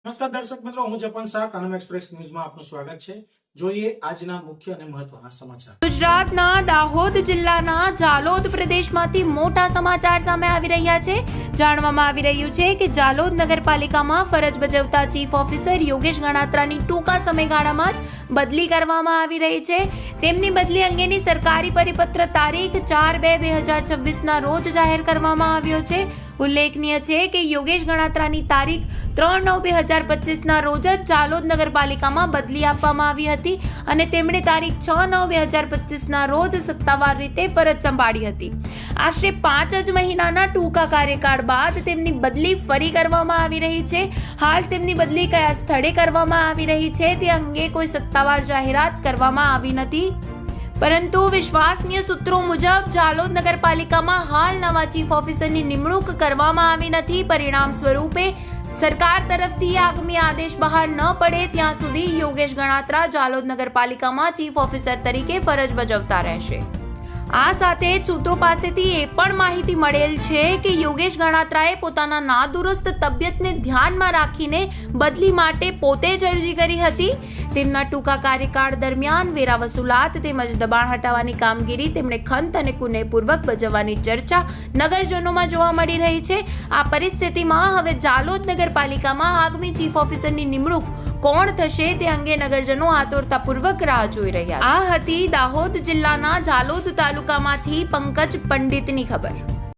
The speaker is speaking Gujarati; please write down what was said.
નમસ્કાર દર્શક મિત્રો, હું જપન શાહ, કાનમ એક્સપ્રેસ ન્યૂઝમાં આપનું સ્વાગત છે. જોઈએ આજના મુખ્ય અને મહત્વના સમાચાર. ગુજરાતના દાહોદ જિલ્લાના જાલોદ પ્રદેશમાંથી મોટા સમાચાર સામે આવી રહ્યા છે. જાણવામાં આવી રહ્યું છે કે જાલોદ નગરપાલિકામાં ફરજ બજાવતા ચીફ ઓફિસર યોગેશ ગણાત્રાની ટૂંકા સમયગાળામાં જ બદલી કરવામાં આવી રહી છે. તેમની બદલી અંગેની સરકારી પરિપત્ર તારીખ 4/2/2026 રોજ જાહેર કરવામાં આવ્યો છે. ઉલ્લેખનીય છે કે યોગેશ ગણાત્રાની તારીખ 3/9/2025 રોજ જ જાલોદ નગરપાલિકામાં બદલી આપવામાં આવી હતી અને તેમણે તારીખ 6/9/2025 રોજ સત્તાવાર રીતે ફરજ સંભાળી હતી. આશરે 5 જ મહિનાના ટૂંકા કાર્યકાળ બાદ તેમની બદલી ફરી કરવામાં આવી રહી છે. હાલ તેમની બદલી કયા સ્થળે કરવામાં આવી રહી છે તે અંગે કોઈ સત્તાવાર જાહેરાત કરવામાં આવી નથી, પરંતુ વિશ્વસનીય સૂત્રો મુજબ જાલોદ નગરપાલિકામાં હાલ નવા ચીફ ઓફિસરની નિમણૂક કરવામાં આવી નથી. પરિણામ સ્વરૂપે સરકાર તરફથી આગામી આદેશ બહાર ન પડે ત્યાં સુધી યોગેશ ગણાત્રા જાલોદ નગરપાલિકામાં ચીફ ઓફિસર તરીકે ફરજ બજાવતા રહેશે. આ સાથે જ સૂત્રો પાસેથી એ પણ માહિતી મળેલ છે કે યોગેશ ગણાત્રાએ પોતાના નાદુરસ્ત તબિયતને ધ્યાનમાં રાખીને બદલી માટે પોતે જ અરજી કરી હતી. તેમના ટૂંકા કાર્યકાળ દરમિયાન વેરા વસૂલાત તેમજ દબાણ હટાવવાની કામગીરી તેમણે ખંત અને કુનેહપૂર્વક બજાવવાની ચર્ચા નગરજનોમાં જોવા મળી રહી છે. આ પરિસ્થિતિમાં હવે જાલોદ નગરપાલિકામાં આગામી ચીફ ઓફિસરની નિમણૂક કોણ થશે તે અંગે નગરજનો આતુરતાપૂર્વક રાહ જોઈ રહ્યા છે. આ હતી દાહોદ જિલ્લાના જાલોદ તાલુકામાંથી પંકજ પંડિતની ખબર.